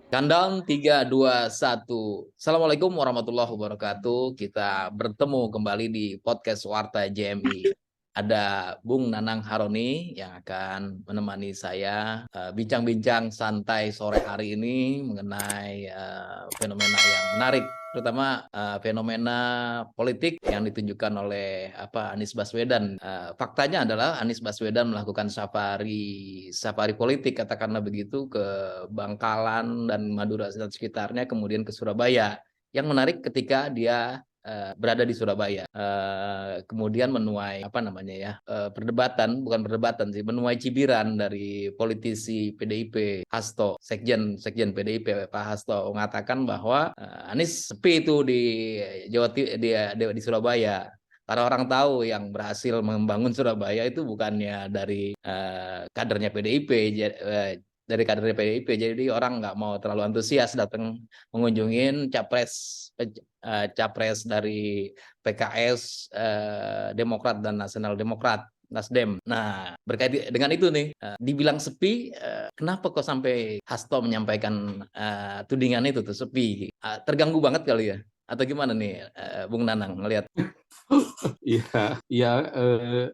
Countdown 3, 2, 1. Assalamualaikum warahmatullahi wabarakatuh. Kita bertemu kembali di podcast Warta JMI. Ada Bung Nanang Haroni yang akan menemani saya bincang-bincang santai sore hari ini mengenai fenomena yang menarik, terutama fenomena politik yang ditunjukkan oleh Anies Baswedan. Faktanya adalah Anies Baswedan melakukan safari politik, katakanlah begitu, ke Bangkalan dan Madura dan sekitarnya, kemudian ke Surabaya. Yang menarik ketika dia berada di Surabaya, kemudian menuai perdebatan, bukan perdebatan sih, menuai cibiran dari politisi PDIP Hasto, Sekjen PDIP Pak Hasto mengatakan bahwa Anies sepi itu di di Surabaya. Karena orang tahu yang berhasil membangun Surabaya itu bukannya dari kadernya PDIP, dari kadernya PDIP. Jadi orang nggak mau terlalu antusias datang mengunjungin capres dari PKS, Demokrat dan Nasional Demokrat, Nasdem. Nah, berkait dengan itu nih, dibilang sepi, kenapa kok sampai Hasto menyampaikan tudingan itu tuh sepi? Terganggu banget kali ya? Atau gimana nih, Bung Nanang ngelihat? Iya, iya,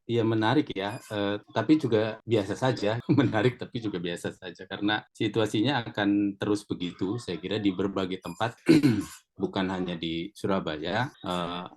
iya menarik ya. Tapi juga biasa saja, menarik tapi juga biasa saja karena situasinya akan terus begitu. Saya kira di berbagai tempat, bukan hanya di Surabaya,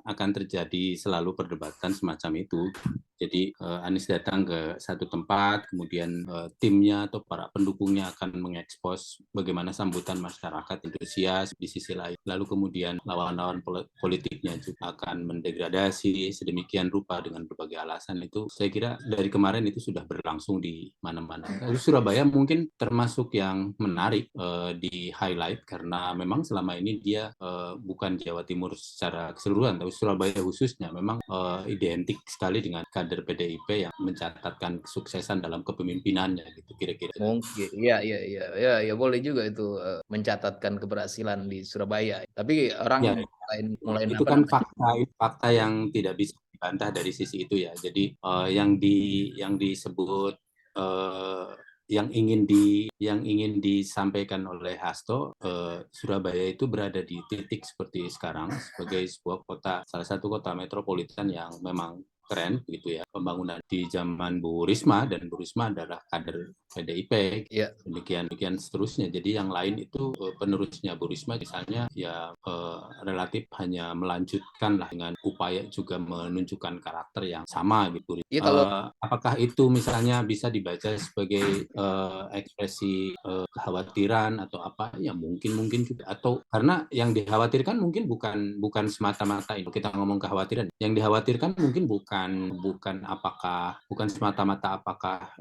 akan terjadi selalu perdebatan semacam itu. Jadi Anies datang ke satu tempat, kemudian timnya atau para pendukungnya akan mengekspos bagaimana sambutan masyarakat antusias di sisi lain. Lalu kemudian lawan-lawan politiknya juga akan mendegradasi sedemikian rupa dengan berbagai alasan. Itu saya kira dari kemarin itu sudah berlangsung di mana-mana. Lalu Surabaya mungkin termasuk yang menarik di highlight karena memang selama ini dia bukan Jawa Timur secara keseluruhan, tapi Surabaya khususnya memang identik sekali dengan kader PDIP yang mencatatkan kesuksesan dalam kepemimpinannya gitu kira-kira. Mungkin, ya boleh juga itu mencatatkan keberhasilan di Surabaya. Tapi Ya, orang mulai itu kan fakta yang tidak bisa dibantah dari sisi itu ya. Jadi yang disebut eh, yang ingin disampaikan oleh Hasto, Surabaya itu berada di titik seperti sekarang sebagai sebuah kota, salah satu kota metropolitan yang memang keren gitu ya, pembangunan di zaman Bu Risma, dan Bu Risma adalah kader PDIP, Ya, demikian demikian seterusnya. Jadi yang lain itu penerusnya Bu Risma misalnya ya relatif hanya melanjutkan lah dengan upaya juga menunjukkan karakter yang sama gitu. ya kalau Apakah itu misalnya bisa dibaca sebagai ekspresi kekhawatiran atau apa? Ya mungkin juga, atau karena yang dikhawatirkan mungkin bukan semata-mata itu kita ngomong kekhawatiran. Yang dikhawatirkan mungkin bukan semata-mata apakah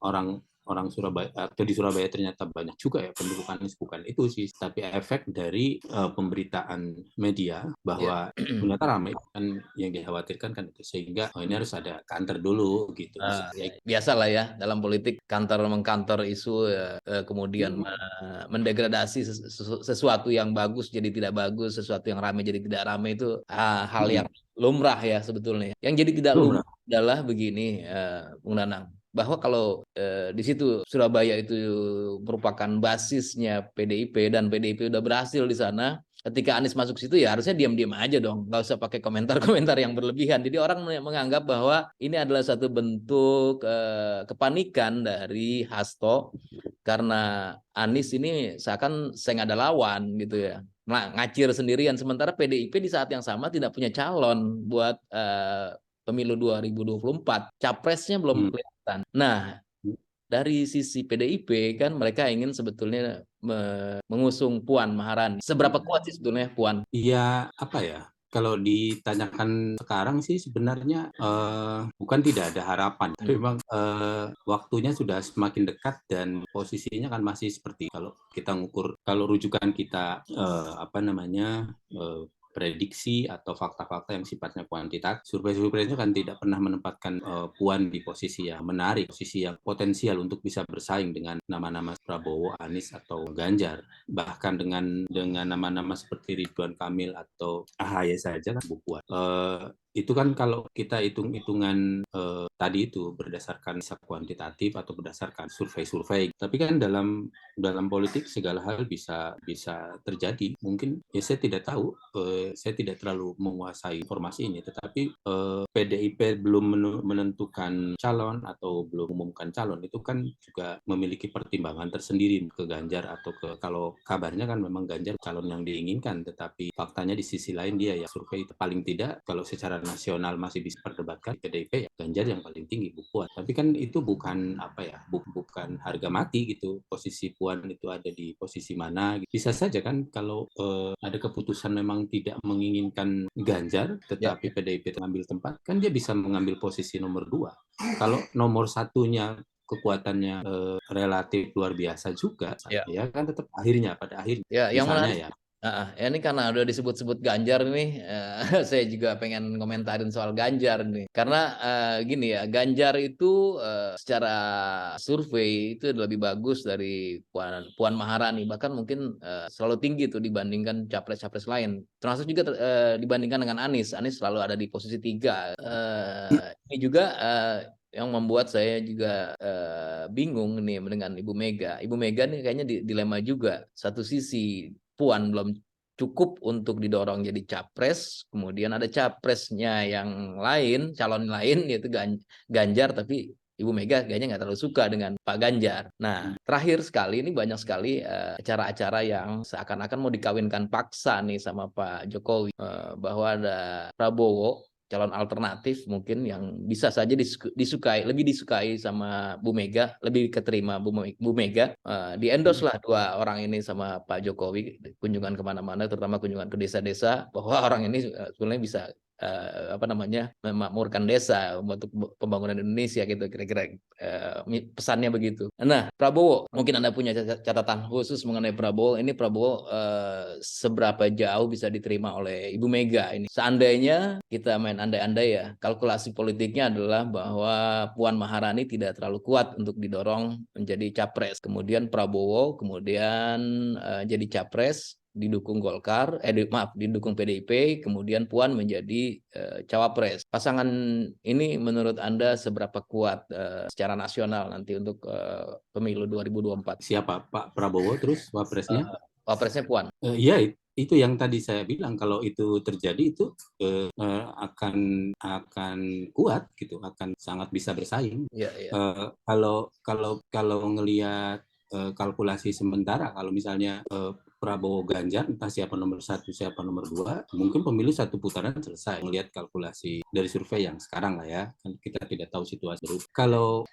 orang Surabaya atau di Surabaya ternyata banyak juga ya pendukung Anies, bukan itu sih, tapi efek dari pemberitaan media ya, bahwa ternyata ramai kan, yang dikhawatirkan kan itu, sehingga ini harus ada counter dulu gitu. biasa lah ya dalam politik, kantor mengkantor isu, kemudian mendegradasi sesuatu yang bagus jadi tidak bagus, sesuatu yang ramai jadi tidak ramai, itu hal yang lumrah ya sebetulnya. Yang jadi tidak Belum. lumrah adalah begini, Bung Nanang, bahwa kalau di situ Surabaya itu merupakan basisnya PDIP dan PDIP udah berhasil di sana, ketika Anies masuk situ ya harusnya diam-diam aja dong, nggak usah pakai komentar-komentar yang berlebihan. Jadi orang menganggap bahwa ini adalah satu bentuk kepanikan dari Hasto karena Anies ini seakan saya nggak ada lawan gitu ya. Nah, ngacir sendirian, sementara PDIP di saat yang sama tidak punya calon buat pemilu 2024. Capresnya belum Hmm. kelihatan. Nah, dari sisi PDIP kan mereka ingin sebetulnya mengusung Puan Maharani. Seberapa kuat sih sebetulnya Puan? Iya, apa ya? Kalau ditanyakan sekarang sih sebenarnya bukan tidak ada harapan, tapi memang waktunya sudah semakin dekat dan posisinya kan masih seperti kalau kita ngukur, kalau rujukan kita prediksi atau fakta-fakta yang sifatnya kuantitatif. Survei-survei itu kan tidak pernah menempatkan Puan di posisi yang menarik, posisi yang potensial untuk bisa bersaing dengan nama-nama Prabowo, Anies atau Ganjar. Bahkan dengan nama-nama seperti Ridwan Kamil atau AHY saja kan Bu Puan. Itu kan kalau kita hitung-hitungan tadi itu berdasarkan kuantitatif atau berdasarkan survei-survei. Tapi kan dalam politik segala hal bisa terjadi. Mungkin ya saya tidak tahu, saya tidak terlalu menguasai informasi ini. Tetapi PDIP belum menentukan calon atau belum umumkan calon, itu kan juga memiliki pertimbangan tersendiri ke Ganjar atau kalau kabarnya kan memang Ganjar calon yang diinginkan. Tetapi faktanya di sisi lain dia ya survei paling tidak kalau secara nasional masih bisa perdebatkan PDIP ya Ganjar yang paling tinggi Bu Puan. Tapi kan itu bukan bukan harga mati gitu. Posisi Puan itu ada di posisi mana? Bisa saja kan kalau ada keputusan memang tidak menginginkan Ganjar, tetapi PDIP mengambil tempat, kan dia bisa mengambil posisi nomor 2. Kalau nomor satunya kekuatannya relatif luar biasa juga, ya kan tetap pada akhirnya Yang misalnya menarik, ini karena udah disebut-sebut Ganjar nih, saya juga pengen komentarin soal Ganjar nih. Karena gini ya, Ganjar itu secara survei itu lebih bagus dari Puan Maharani, bahkan mungkin selalu tinggi tuh dibandingkan capres-capres lain. Termasuk juga dibandingkan dengan Anies. Anies selalu ada di posisi 3. Ini juga yang membuat saya juga bingung nih dengan Ibu Mega. Ibu Mega nih kayaknya dilema juga. Satu sisi Puan belum cukup untuk didorong jadi capres, kemudian ada capresnya yang lain, calon lain yaitu Ganjar, tapi Ibu Mega kayaknya nggak terlalu suka dengan Pak Ganjar. Nah, terakhir sekali ini banyak sekali acara-acara yang seakan-akan mau dikawinkan paksa nih sama Pak Jokowi, bahwa ada Prabowo calon alternatif mungkin yang bisa saja lebih disukai sama Bu Mega, lebih keterima Bu Mega. Di endorse lah dua orang ini sama Pak Jokowi, kunjungan kemana-mana, terutama kunjungan ke desa-desa, bahwa orang ini sebenarnya bisa memakmurkan desa untuk pembangunan Indonesia gitu, kira-kira pesannya begitu. Nah, Prabowo, mungkin Anda punya catatan khusus mengenai Prabowo. Ini Prabowo seberapa jauh bisa diterima oleh Ibu Mega ini? Seandainya kita main andai-andai ya, kalkulasi politiknya adalah bahwa Puan Maharani tidak terlalu kuat untuk didorong menjadi capres. Kemudian Prabowo jadi capres, didukung Golkar, didukung PDIP, kemudian Puan menjadi cawapres. Pasangan ini menurut Anda seberapa kuat secara nasional nanti untuk pemilu 2024? Siapa Pak Prabowo terus wapresnya? Wapresnya Puan. Iya, itu yang tadi saya bilang, kalau itu terjadi itu akan kuat gitu, akan sangat bisa bersaing. Kalau ngelihat kalkulasi sementara, kalau misalnya Prabowo Ganjar, entah siapa nomor 1, siapa nomor 2, mungkin pemilu satu putaran selesai. Melihat kalkulasi dari survei yang sekarang lah ya, kan kita tidak tahu situasi. Kalau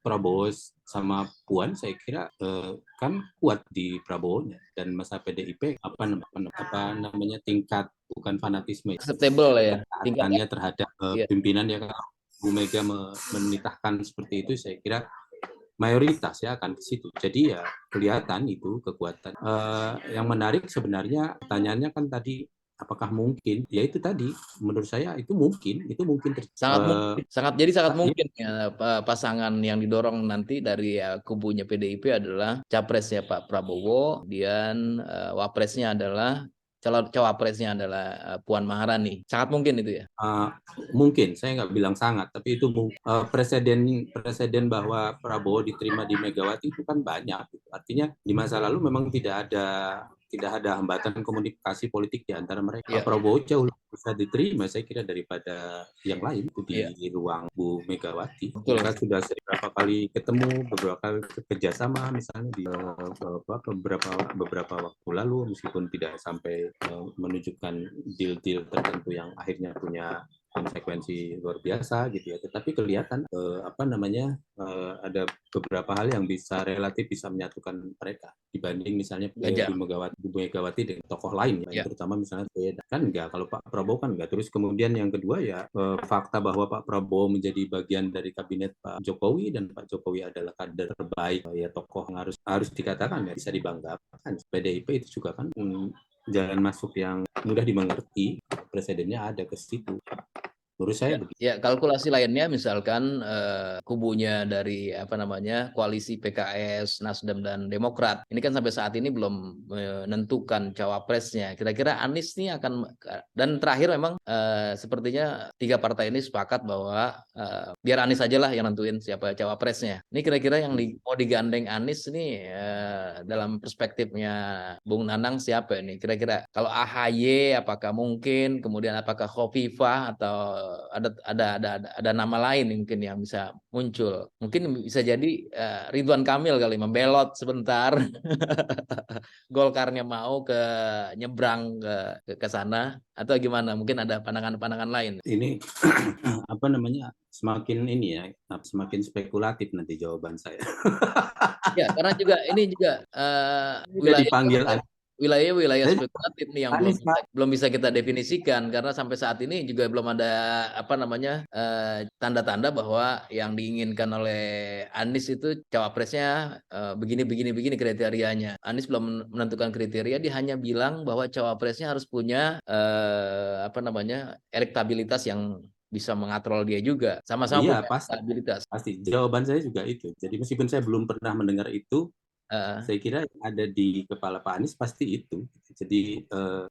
Prabowo sama Puan, saya kira kan kuat di Prabowo-nya, dan masa PDIP apa namanya tingkat bukan fanatisme, acceptable ya, tingkatnya terhadap pimpinan ya. Kalau Bu Mega menitahkan seperti itu, saya kira mayoritas ya akan ke situ. Jadi ya kelihatan itu kekuatan. Yang menarik sebenarnya pertanyaannya kan tadi, apakah mungkin? Ya itu tadi, menurut saya itu mungkin sangat mungkin ya, pasangan yang didorong nanti dari kubunya PDIP adalah capresnya Pak Prabowo, kemudian wapresnya adalah cawapresnya adalah Puan Maharani. Sangat mungkin itu ya. Mungkin, saya nggak bilang sangat, tapi itu presiden bahwa Prabowo diterima di Megawati itu kan banyak. Artinya di masa lalu memang tidak ada hambatan komunikasi politik di antara mereka. Prabowo jauh lebih bisa diterima, saya kira, daripada yang lain itu di ruang Bu Megawati. Mereka sudah beberapa kali ketemu, beberapa kali kerjasama, misalnya di beberapa waktu lalu, meskipun tidak sampai menunjukkan deal-deal tertentu yang akhirnya punya konsekuensi luar biasa gitu ya, tetapi kelihatan ada beberapa hal yang relatif bisa menyatukan mereka dibanding misalnya Bu Megawati dengan tokoh lain ya, terutama misalnya kan enggak, kalau Pak Prabowo kan enggak. Terus kemudian yang kedua ya fakta bahwa Pak Prabowo menjadi bagian dari kabinet Pak Jokowi, dan Pak Jokowi adalah kader terbaik ya, tokoh yang harus dikatakan ya bisa dibanggakan. PDIP itu juga kan jalan masuk yang mudah dimengerti, presidennya ada ke situ. Menurut saya begitu. Ya, kalkulasi lainnya misalkan kubunya dari koalisi PKS, Nasdem dan Demokrat. Ini kan sampai saat ini belum menentukan cawapresnya. Kira-kira Anies nih akan, dan terakhir memang sepertinya tiga partai ini sepakat bahwa biar Anies aja lah yang nentuin siapa cawapresnya. Ini kira-kira yang mau digandeng Anies nih dalam perspektifnya Bung Nanang siapa ini? Kira-kira kalau AHY apakah mungkin, kemudian apakah Khofifah atau ada nama lain mungkin yang bisa muncul. Mungkin bisa jadi Ridwan Kamil kali membelot sebentar. Golkarnya mau nyebrang ke sana atau gimana? Mungkin ada pandangan-pandangan lain. Ini semakin ini ya, semakin spekulatif nanti jawaban saya. Ya, karena juga ini juga Udah dipanggil wilayah spekulatif nih yang Anies, belum bisa kita definisikan, karena sampai saat ini juga belum ada tanda-tanda bahwa yang diinginkan oleh Anies itu cawapresnya begini kriterianya. Anies belum menentukan kriteria, dia hanya bilang bahwa cawapresnya harus punya elektabilitas yang bisa mengatrol dia juga, sama-sama iya punya pasti. elektabilitas. Pasti. Jawaban saya juga itu. Jadi meskipun saya belum pernah mendengar itu, saya kira ada di kepala Pak Anies pasti itu. Jadi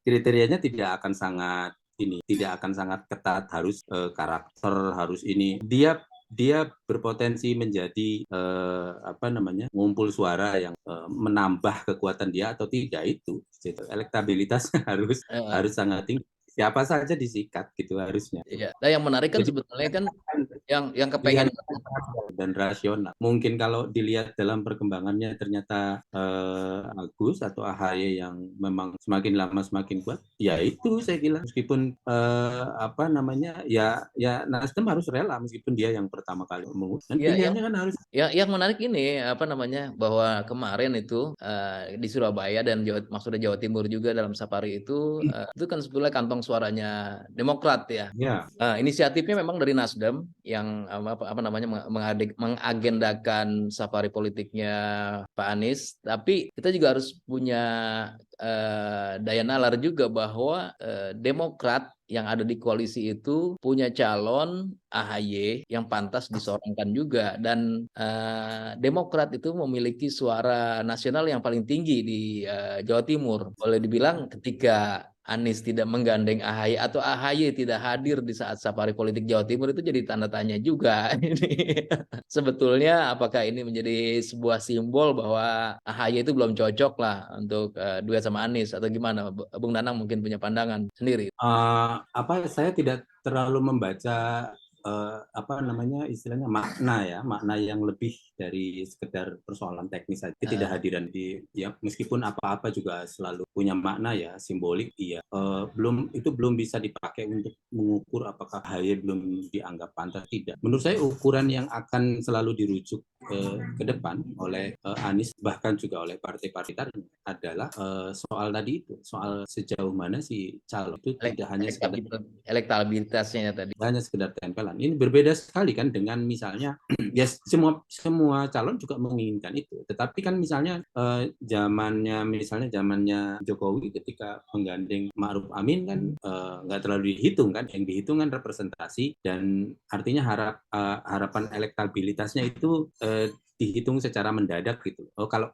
kriterianya tidak akan sangat ketat, harus karakter, harus ini. Dia berpotensi menjadi ngumpul suara yang menambah kekuatan dia atau tidak itu. Gitu. Elektabilitasnya harus sangat tinggi. Siapa saja disikat gitu harusnya. Iya. Nah, yang menarik kan Jadi, sebetulnya kan yang kepengen dan rasional. Mungkin kalau dilihat dalam perkembangannya ternyata Agus atau AHY yang memang semakin lama semakin kuat, ya itu saya kira meskipun ya Nasdem harus rela meskipun dia yang pertama kali mengusung. Pilihannya kan harus. Yang menarik ini bahwa kemarin itu di Surabaya dan maksudnya Jawa Timur juga dalam safari itu kan sebetulnya kantong suaranya Demokrat ya. Ya. Inisiatifnya memang dari Nasdem yang mengagendakan safari politiknya Pak Anies, tapi kita juga harus punya daya nalar juga bahwa Demokrat yang ada di koalisi itu punya calon AHY yang pantas disorongkan juga, dan Demokrat itu memiliki suara nasional yang paling tinggi di Jawa Timur. Boleh dibilang ketika Anies tidak menggandeng AHY atau AHY tidak hadir di saat safari politik Jawa Timur itu jadi tanda tanya juga. Ini sebetulnya apakah ini menjadi sebuah simbol bahwa AHY itu belum cocok lah untuk duet sama Anies atau gimana? Bung Nanang mungkin punya pandangan sendiri. Saya tidak terlalu membaca istilahnya makna yang lebih dari sekedar persoalan teknis saja. Ketidakhadiran meskipun apa-apa juga selalu punya makna ya, simbolik iya. Belum bisa dipakai untuk mengukur apakah AHY belum dianggap pantas, tidak. Menurut saya ukuran yang akan selalu dirujuk ke depan oleh Anies bahkan juga oleh partai-partai adalah soal tadi itu, soal sejauh mana si calon itu tidak hanya elektabilitasnya tadi. Hanya sekedar tempelan. Ini berbeda sekali kan dengan misalnya ya semua calon juga menginginkan itu. Tetapi kan misalnya zamannya Jokowi ketika menggandeng Ma'ruf Amin kan nggak terlalu dihitung kan. Yang dihitung kan representasi, dan artinya harapan elektabilitasnya itu dihitung secara mendadak gitu. Oh, kalau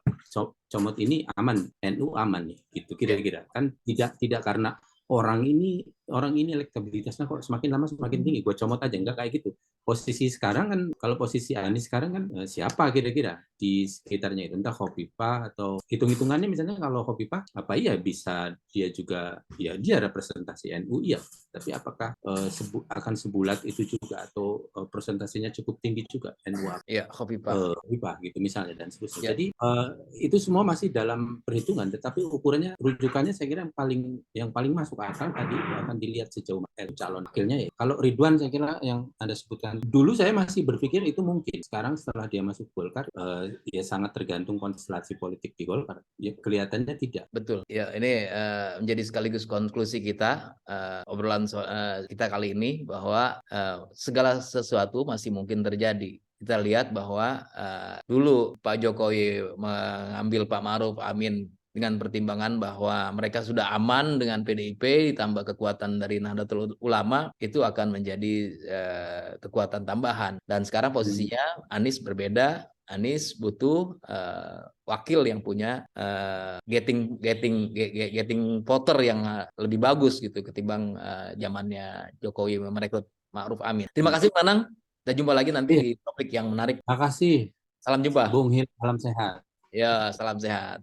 comot ini aman, NU aman nih, gitu kira-kira. Kan tidak karena orang ini elektabilitasnya kok semakin lama semakin tinggi, gue comot aja, enggak kayak gitu. Posisi sekarang kan, kalau posisi Anies sekarang kan siapa kira-kira di sekitarnya itu, entah Khofifah atau hitung-hitungannya misalnya kalau Khofifah apa iya bisa dia juga ya dia representasi NU ya, tapi apakah akan sebulat itu juga atau presentasinya cukup tinggi juga NU Khofifah gitu misalnya dan seterusnya. Jadi itu semua masih dalam perhitungan, tetapi ukurannya rujukannya saya kira yang paling masuk akal tadi akan dilihat sejauh mana calon wakilnya ya. Kalau Ridwan saya kira yang Anda sebutkan, dulu saya masih berpikir itu mungkin. Sekarang setelah dia masuk Golkar, ya sangat tergantung konstelasi politik di Golkar. Ya kelihatannya tidak. Betul. Ya, ini menjadi sekaligus konklusi kita obrolan kita kali ini bahwa segala sesuatu masih mungkin terjadi. Kita lihat bahwa dulu Pak Jokowi mengambil Pak Ma'ruf Amin dengan pertimbangan bahwa mereka sudah aman dengan PDIP ditambah kekuatan dari Nahdlatul Ulama, itu akan menjadi kekuatan tambahan. Dan sekarang posisinya Anies berbeda. Anies butuh wakil yang punya getting voter yang lebih bagus gitu ketimbang zamannya Jokowi merekrut Ma'ruf Amin. Terima kasih Manang. Kita jumpa lagi nanti Iya, di topik yang menarik. makasih Salam jumpa. Bung Hil, salam sehat. Ya, salam sehat.